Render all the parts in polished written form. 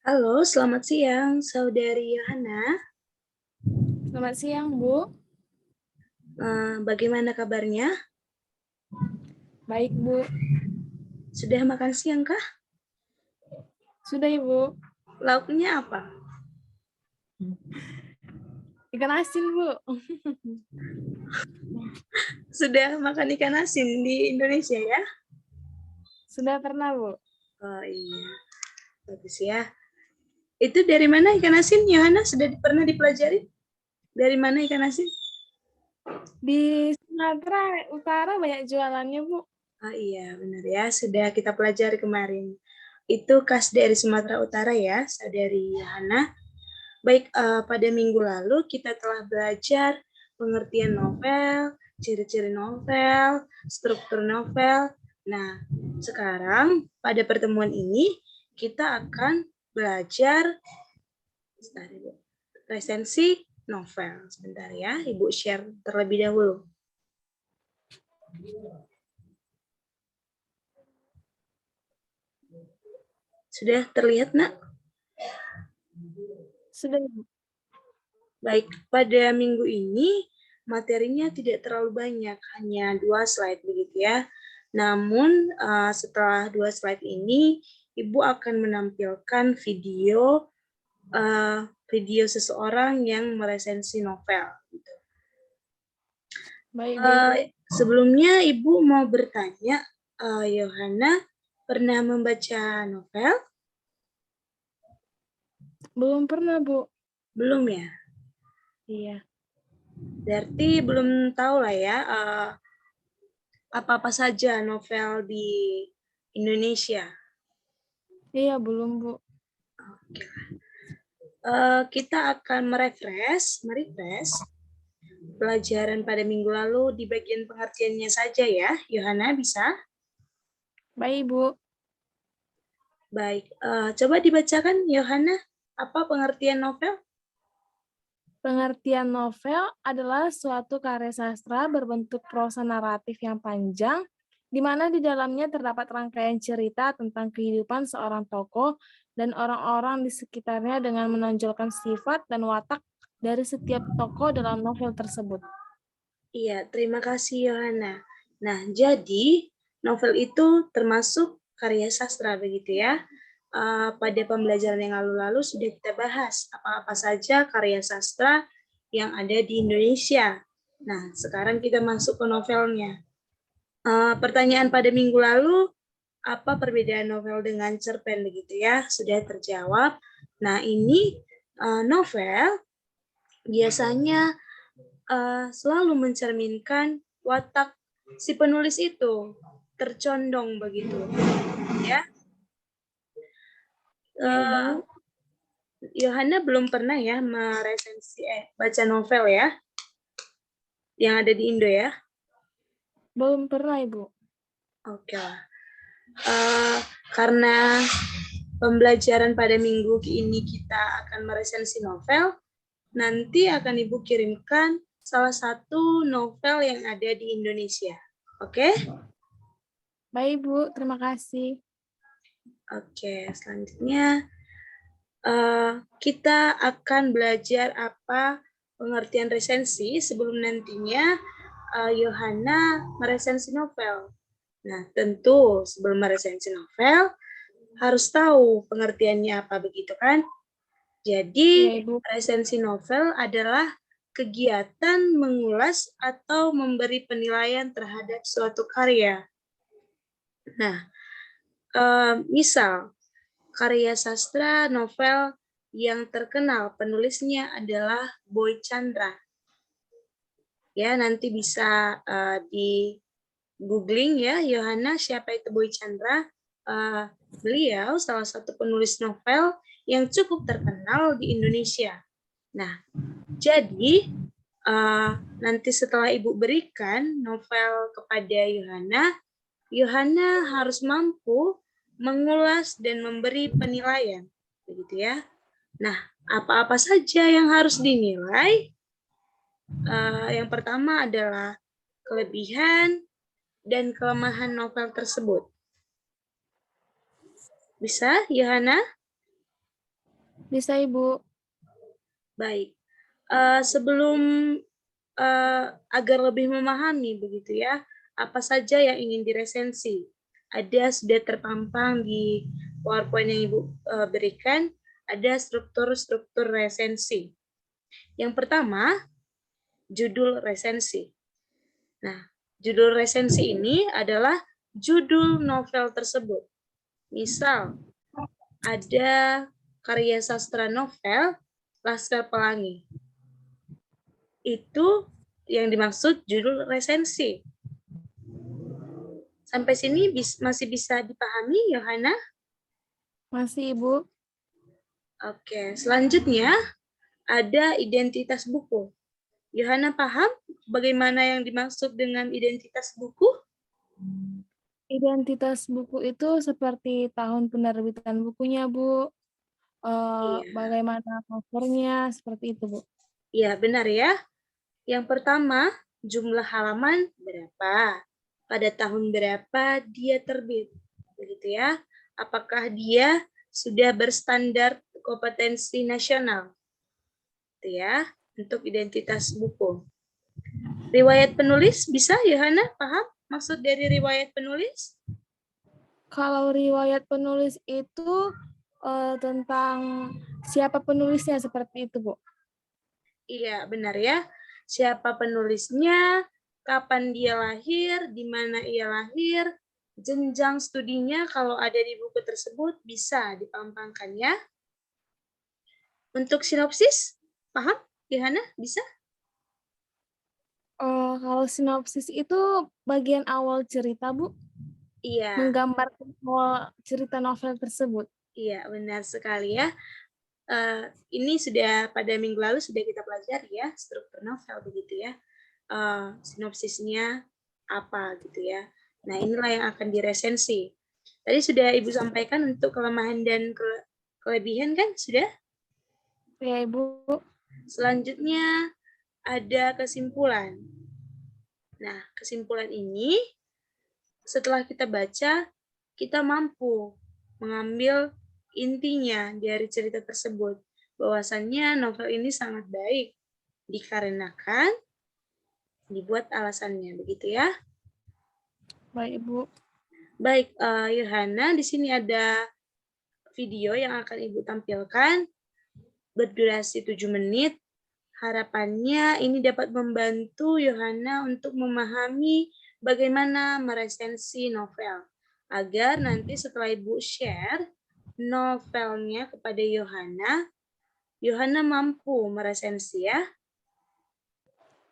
Halo, selamat siang, Saudari Yohana. Selamat siang, Bu. Bagaimana kabarnya? Baik, Bu. Sudah makan siang kah? Sudah, Ibu. Lauknya apa? Ikan asin, Bu. Sudah makan ikan asin di Indonesia ya? Sudah pernah, Bu. Oh iya, bagus ya. Itu dari mana ikan asin, Yohana? Sudah pernah dipelajari? Dari mana ikan asin? Di Sumatera Utara banyak jualannya, Bu. Oh iya, benar ya. Sudah kita pelajari kemarin. Itu khas dari Sumatera Utara ya, Saudari Yohana. Baik, pada minggu lalu kita telah belajar pengertian novel, ciri-ciri novel, struktur novel. Nah, sekarang pada pertemuan ini kita akan belajar resensi novel. Sebentar ya, Ibu share terlebih dahulu. Sudah terlihat, Nak? Sudah, Bu. Baik, pada minggu ini materinya tidak terlalu banyak, hanya 2 slide begitu ya. Namun setelah 2 slide ini, Ibu akan menampilkan video seseorang yang meresensi novel. Baik, Bu. Sebelumnya Ibu mau bertanya, Yohana pernah membaca novel? Belum pernah, Bu. Belum ya? Iya. Berarti belum tahu lah ya apa-apa saja novel di Indonesia. Iya, belum, Bu. Oke. Kita akan merefresh pelajaran pada minggu lalu di bagian pengertiannya saja ya. Yohana bisa? Baik, Bu. Baik. Coba dibacakan Yohana, apa pengertian novel? Pengertian novel adalah suatu karya sastra berbentuk prosa naratif yang panjang, di mana di dalamnya terdapat rangkaian cerita tentang kehidupan seorang tokoh dan orang-orang di sekitarnya dengan menonjolkan sifat dan watak dari setiap tokoh dalam novel tersebut. Iya, terima kasih Yohana. Nah, jadi novel itu termasuk karya sastra begitu ya. Pada pembelajaran yang lalu-lalu sudah kita bahas apa-apa saja karya sastra yang ada di Indonesia. Nah, sekarang kita masuk ke novelnya. Pertanyaan pada minggu lalu, apa perbedaan novel dengan cerpen begitu ya? Sudah terjawab. Nah, ini novel biasanya selalu mencerminkan watak si penulis itu tercondong begitu ya. Ibu, Yohana belum pernah ya meresensi baca novel ya yang ada di Indo ya. belum pernah, Ibu. Oke lah. Karena pembelajaran pada minggu ini kita akan meresensi novel, nanti akan Ibu kirimkan salah satu novel yang ada di Indonesia. Oke? Baik, Bu. Terima kasih. Oke, selanjutnya kita akan belajar apa pengertian resensi sebelum nantinya Yohana meresensi novel. Nah, tentu sebelum meresensi novel harus tahu pengertiannya apa begitu kan? Iya, Jadi, Ibu. resensi novel adalah kegiatan mengulas atau memberi penilaian terhadap suatu karya. Nah, misal karya sastra novel yang terkenal penulisnya adalah Boy Chandra. Ya, nanti bisa di googling ya, Yohana siapa itu Boy Chandra. Beliau salah satu penulis novel yang cukup terkenal di Indonesia. Nah, jadi nanti setelah Ibu berikan novel kepada Yohana, Yohana harus mampu mengulas dan memberi penilaian, begitu ya. Nah, apa-apa saja yang harus dinilai? Yang pertama adalah kelebihan dan kelemahan novel tersebut. Bisa, Yohana? Bisa, Ibu. Baik. Sebelum agar lebih memahami begitu ya, apa saja yang ingin diresensi. Ada sudah terpampang di PowerPoint yang Ibu berikan, ada struktur-struktur resensi. Yang pertama, judul resensi. Nah, judul resensi ini adalah judul novel tersebut. Misal, ada karya sastra novel Laskar Pelangi. Itu yang dimaksud judul resensi. Sampai sini masih bisa dipahami, Yohana? Masih, Ibu. Oke, selanjutnya ada identitas buku. Yohana paham bagaimana yang dimaksud dengan identitas buku? Identitas buku itu seperti tahun penerbitan bukunya, Bu. Iya, Bagaimana cover-nya, seperti itu, Bu. iya benar ya. Yang pertama, jumlah halaman berapa? Pada tahun berapa dia terbit? Begitu ya. Apakah dia sudah berstandar kompetensi nasional? Itu ya, untuk identitas buku. Riwayat penulis bisa, Yohana? Paham maksud dari riwayat penulis? Kalau riwayat penulis itu tentang siapa penulisnya, seperti itu, Bu. Iya, benar ya. Siapa penulisnya, kapan dia lahir, di mana ia lahir, jenjang studinya kalau ada di buku tersebut bisa dipampangkan ya. Untuk sinopsis, paham? Yohana, bisa? Kalau sinopsis itu bagian awal cerita, Bu. Iya, Menggambarkan awal cerita novel tersebut. iya benar sekali ya. Ini sudah pada minggu lalu sudah kita pelajari ya, struktur novel begitu ya. Sinopsisnya apa gitu ya. Nah, inilah yang akan diresensi. Tadi sudah Ibu sampaikan untuk kelemahan dan kelebihan kan? Sudah? Ya, Ibu. Selanjutnya ada kesimpulan. Nah, kesimpulan ini setelah kita baca, kita mampu mengambil intinya dari cerita tersebut. Bahwasannya novel ini sangat baik dikarenakan dibuat alasannya, begitu ya. Baik, Ibu. Baik, Yohana, di sini ada video yang akan Ibu tampilkan berdurasi 7 menit. Harapannya ini dapat membantu Yohana untuk memahami bagaimana meresensi novel. Agar nanti setelah Ibu share novelnya kepada Yohana, Yohana mampu meresensi ya.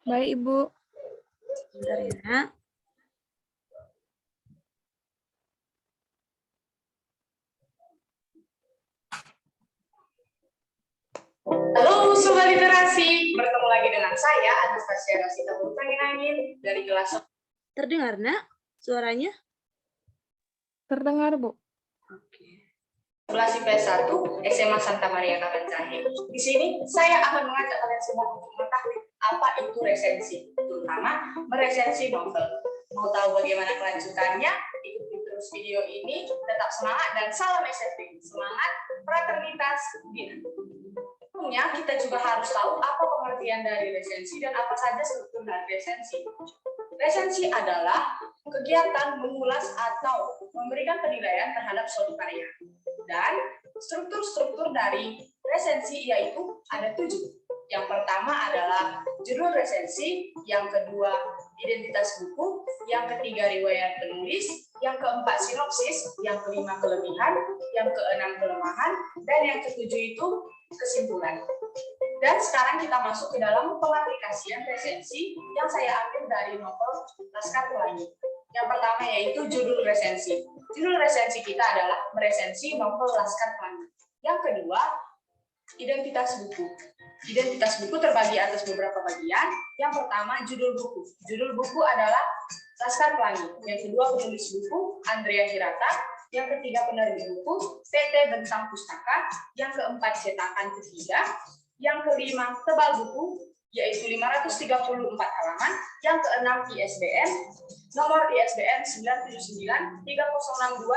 Baik, Ibu. Sebentar ya. Halo Sobat Literasi, bertemu lagi dengan saya Anastasia Rasita Angin dari kelas. Terdengar, Nak, suaranya? Terdengar, Bu. Oke. 11 IPS 1 SMA Santa Maria Kapancahit. Di sini saya akan mengajak kalian semua untuk mengetahui apa itu resensi, terutama meresensi novel. Mau tahu bagaimana kelanjutannya? Ikuti terus video ini, tetap semangat dan salam SMP. Semangat, fraternitas, Dina. Sebelumnya, kita juga harus tahu apa pengertian dari resensi dan apa saja struktur dari resensi. Resensi adalah kegiatan mengulas atau memberikan penilaian terhadap suatu karya. Dan struktur-struktur dari resensi yaitu ada 7. Yang pertama adalah judul resensi, yang kedua identitas buku, yang ketiga riwayat penulis, yang keempat sinopsis, yang kelima kelebihan, yang keenam kelemahan, dan yang ketujuh itu kesimpulan. Dan sekarang kita masuk ke dalam pengaplikasian resensi yang saya ambil dari novel Laskar Pelangi. Yang pertama yaitu judul resensi. Judul resensi kita adalah meresensi novel Laskar Pelangi. Yang kedua, identitas buku. Identitas buku terbagi atas beberapa bagian. Yang pertama, judul buku. Judul buku adalah Laskar Pelangi. Yang kedua, penulis buku Andrea Hirata. Yang ketiga, penerbit buku PT Bentang Pustaka. Yang keempat, cetakan ketiga. Yang kelima, tebal buku yaitu 534 halaman. Yang keenam ISBN, nomor ISBN 979 3062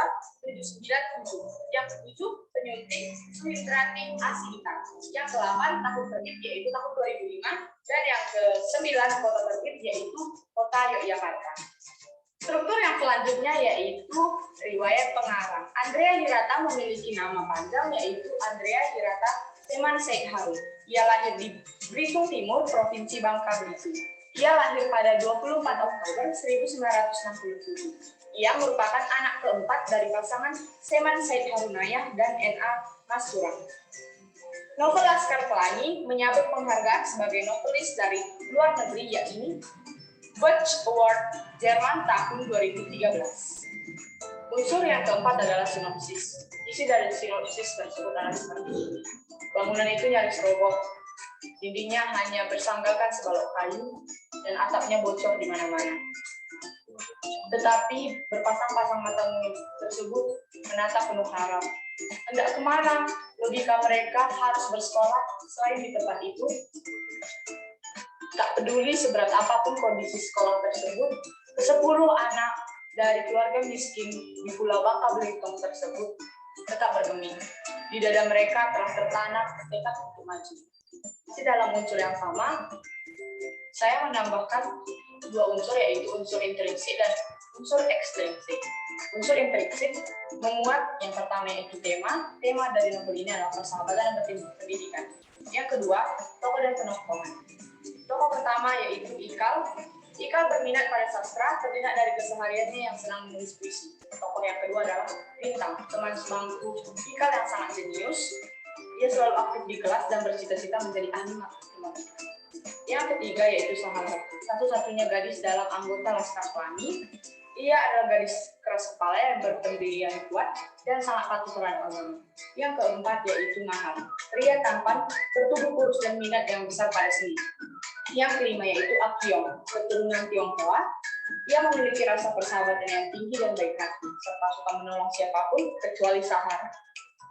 797. Yang ketujuh penyunting Suhindrati Asinta. Yang ke-8 tahun terbit yaitu tahun 2005, dan yang ke-9 kota terbit yaitu kota Yogyakarta. Struktur yang selanjutnya yaitu riwayat pengarang. Andrea Hirata memiliki nama panjang yaitu Andrea Hirata Seman Said Harun. Ia lahir di Belitung Timur, Provinsi Bangka Belitung. Ia lahir pada 24 Oktober 1967. Ia merupakan anak keempat dari pasangan Seman Said Harunayah dan N.A. Masturah. Novel Laskar Pelangi menyabet penghargaan sebagai novelis dari luar negeri yaitu Butch Award Jerman tahun 2013. Unsur yang keempat adalah sinopsis. Isi dari sinopsis tersebut adalah seperti ini. Bangunan itu nyaris roboh, dindingnya hanya bersanggalkan sebalok kayu, dan atapnya bocor di mana-mana. Tetapi berpasang-pasang mata mungil tersebut menatap penuh harap. Hendak kemana? Logika mereka harus bersekolah selain di tempat itu. Tak peduli seberat apapun kondisi sekolah tersebut, ke-10 anak dari keluarga miskin di Pulau Bangka Belitung tersebut tetap bergeming. Di dada mereka telah tertanam tekad untuk maju. Di dalam unsur yang sama, saya menambahkan dua unsur yaitu unsur intrinsik dan unsur ekstrinsik. Unsur intrinsik menguat yang pertama yaitu tema dari novel ini adalah persahabatan dan pendidikan. Yang kedua, tokoh dan penokohan. Tokoh pertama yaitu Ikal. Ikal berminat pada sastra, terlihat dari kesehariannya yang senang menulis puisi. Tokoh yang kedua adalah Lintang, teman semangku Ikal yang sangat jenius. Ia selalu aktif di kelas dan bercita-cita menjadi ahli matematika. Yang ketiga yaitu Sahabat, satu-satunya gadis dalam anggota Laskar Pelangi. Ia adalah gadis keras kepala yang berpendirian kuat dan sangat patuh terhadap agama. Yang keempat yaitu Nahar, pria tampan, bertubuh kurus dan minat yang besar pada seni. Yang kelima yaitu Akyong, keturunan Tionghoa. Ia memiliki rasa persahabatan yang tinggi dan baik hati, serta suka menolong siapapun kecuali Sahar.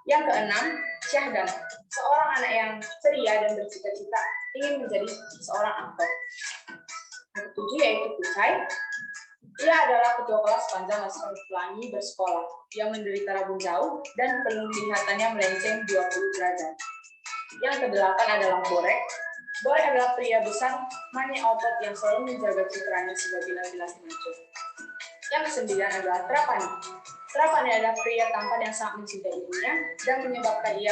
Yang keenam, Syahdan, seorang anak yang ceria dan bercita-cita ingin menjadi seorang aktor. Yang ketujuh yaitu Kucai. Ia adalah ketua kelas panjang Laskar Pelangi bersekolah. Ia menderita rabun jauh dan penglihatannya melenceng 20 derajat. Yang kedelapan adalah Borek. Borek adalah pria besar, mania otot yang selalu menjaga citranya sebagai laki-laki maco. Yang kesembilan adalah Trapani. Trapani adalah pria tampan yang sangat mencintai ibunya dan menyebabkan ia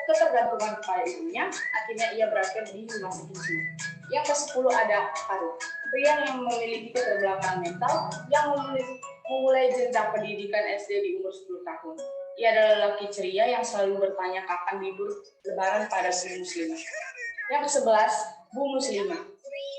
ketergantungan kepada ibunya. Akhirnya ia berakhir di rumah sakit jiwa. Yang ke-10 ada Arif, pria yang memiliki keterbelakangan mental yang memulai jenjang pendidikan SD di umur 10 tahun. Ia adalah lelaki ceria yang selalu bertanya kapan libur lebaran pada Bu Muslimah. Yang ke-11, Bu Muslimah.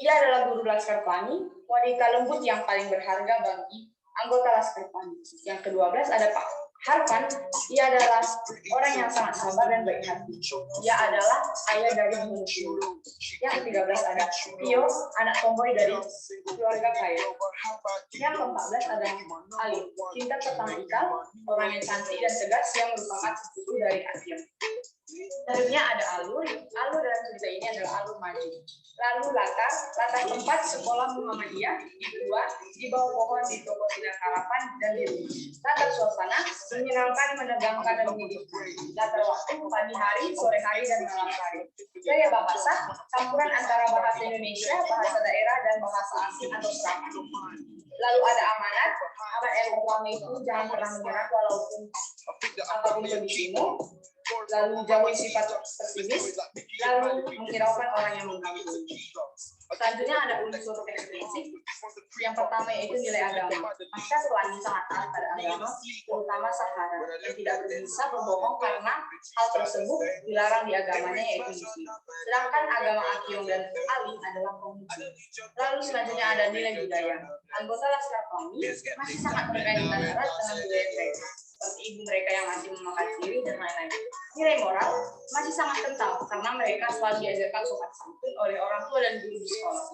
Ia adalah guru Laskar Pelangi, wanita lembut yang paling berharga bagi anggota Laskar Pelangi. Yang ke-12 ada Pak Harpan. Ia adalah orang yang sangat sabar dan baik hati. Ia adalah ayah dari Bu Muslimah. Yang ke-13 ada Tio, anak tomboy dari keluarga kaya. Yang ke-14 ada Ali, cinta pertama Ikal, orang yang cantik dan tegas yang merupakan sepupu dari Asyam. Selanjutnya ada Alur. Alur dalam cerita ini adalah alur maju. Lalu latar tempat sekolah Muhammadiyah di bawah pohon di toko sidang harapan dan di rumah. Latar suasana menyenangkan, menegangkan dan menyedihkan. Latar waktu pagi hari, sore hari dan malam hari. Gaya bahasa campuran antara bahasa Indonesia, bahasa daerah dan bahasa asing atau serangan. Lalu ada amanat yang pertama itu jangan pernah menyerah walaupun apapun kondisimu. Lalu jauhi sifat pesimis, lalu menghiraukan orang yang mengganggu. Selanjutnya ada unsur ekstrinsik. Yang pertama yaitu nilai agama. Laskar Pelangi sangat taat pada agama, terutama Sahara, yang tidak bisa berbohong karena hal tersebut dilarang di agamanya yaitu Muslim. Sedangkan agama Akyong dan Ali adalah kaum Muslim. Lalu selanjutnya ada nilai budaya. Anggota Laskar Pelangi masih sangat berkaitan erat dengan budaya mereka, seperti ibu mereka yang masih memakan siri dan lain-lain. Nilai moral masih sangat kental karena mereka selalu diajarkan sopan santun oleh orang tua dan guru di sekolah.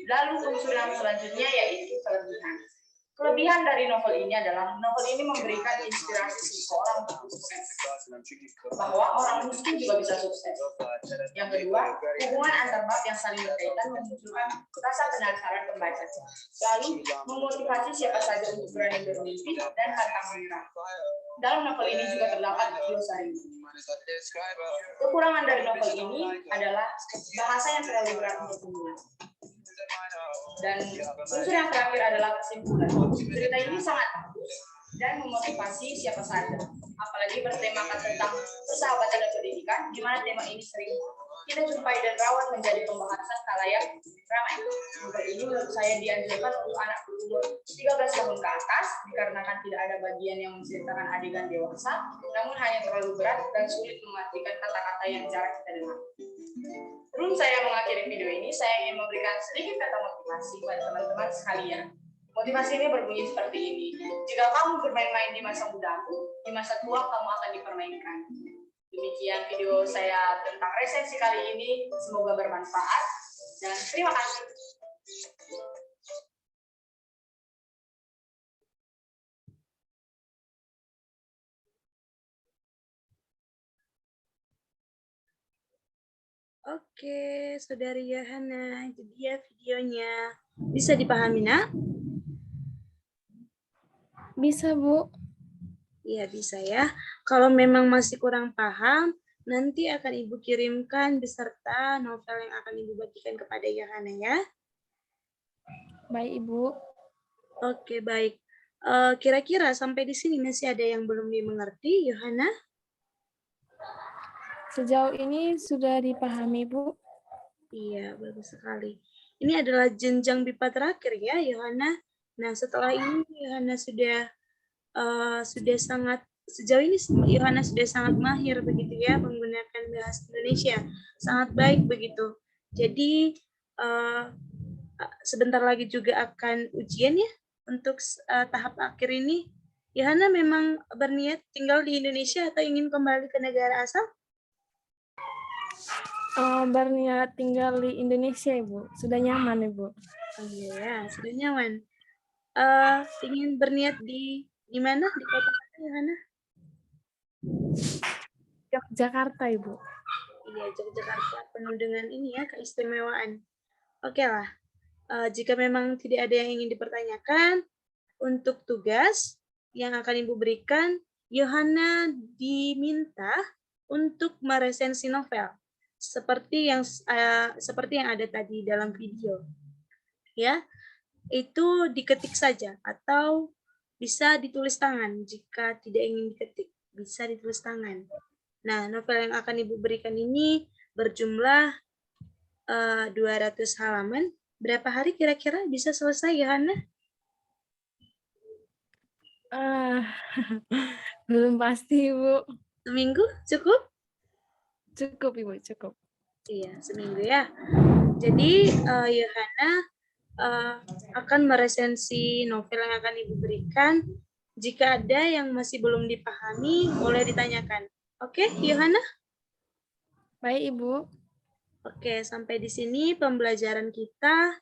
Lalu unsur yang selanjutnya yaitu kelebihan. Kelebihan dari novel ini adalah novel ini memberikan inspirasi seseorang untuk sukses. bahwa orang miskin juga bisa sukses. Yang kedua, hubungan antar bab yang saling berkaitan memunculkan rasa penasaran pembaca, lalu memotivasi siapa saja untuk berani bermimpi dan pantang menyerah. Dalam novel ini juga terdapat glosarium. Kekurangan dari novel ini adalah bahasa yang terlalu berat untuk pemula. Dan unsur yang terakhir adalah kesimpulan. Cerita ini sangat bagus dan memotivasi siapa saja, apalagi bertemakan tentang persahabatan dan pendidikan, di mana tema ini sering kita jumpai dan rawan menjadi pembahasan khalayak ramai. Novel ini menurut saya dianjurkan untuk anak berumur 13 tahun ke atas, dikarenakan tidak ada bagian yang menceritakan adegan dewasa, namun hanya terlalu berat dan sulit mengartikan kata-kata yang jarang kita dengar. Sebelum saya mengakhiri video ini, saya ingin memberikan sedikit kata motivasi kepada teman-teman sekalian. Motivasi ini berbunyi seperti ini. Jika kamu bermain-main di masa mudamu, di masa tua kamu akan dipermainkan. Demikian video saya tentang resensi kali ini. Semoga bermanfaat. Dan terima kasih. Oke, Saudari Yohana, itu dia videonya. Bisa dipahami, Nak? Bisa, Bu. Iya, bisa ya. Kalau memang masih kurang paham, nanti akan Ibu kirimkan beserta novel yang akan Ibu bagikan kepada Yohana ya. Baik, Ibu. Oke, baik. Kira-kira sampai di sini masih ada yang belum dimengerti, Yohana? Sejauh ini sudah dipahami, Bu. Iya, bagus sekali. Ini adalah jenjang BIPA terakhir ya, Yohana. Nah, setelah ini Yohana sudah sangat, sejauh ini Yohana sudah sangat mahir begitu ya menggunakan bahasa Indonesia. Sangat baik begitu. Jadi sebentar lagi juga akan ujian ya untuk tahap akhir ini. Yohana memang berniat tinggal di Indonesia atau ingin kembali ke negara asal? Berniat tinggal di Indonesia, Ibu. Sudah nyaman, Ibu. Oh iya ya, sudah nyaman. Ingin berniat di mana? Di kota mana, Yohana? Jakarta, Ibu. Iya, Yogyakarta penuh dengan ini ya, keistimewaan. Oke lah, jika memang tidak ada yang ingin dipertanyakan, untuk tugas yang akan Ibu berikan, Yohana diminta untuk meresensi novel seperti yang ada tadi dalam video. Ya, itu diketik saja atau bisa ditulis tangan. Jika tidak ingin diketik, bisa ditulis tangan. Nah, novel yang akan Ibu berikan ini berjumlah 200 halaman. Berapa hari kira-kira bisa selesai, Yohana? Belum pasti, Ibu. Seminggu cukup? Cukup, Ibu, cukup. Iya, seminggu ya. Jadi, Yohana akan meresensi novel yang akan Ibu berikan. Jika ada yang masih belum dipahami, boleh ditanyakan. Oke, Yohana? Baik, Ibu. Oke, sampai di sini pembelajaran kita.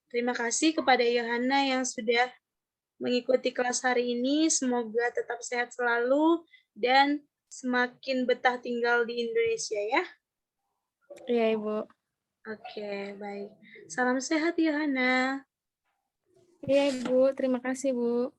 Terima kasih kepada Yohana yang sudah mengikuti kelas hari ini. Semoga tetap sehat selalu dan semakin betah tinggal di Indonesia ya. Iya, Ibu. Oke, baik. Salam sehat, Yohana. Iya, Ibu. Terima kasih, Bu.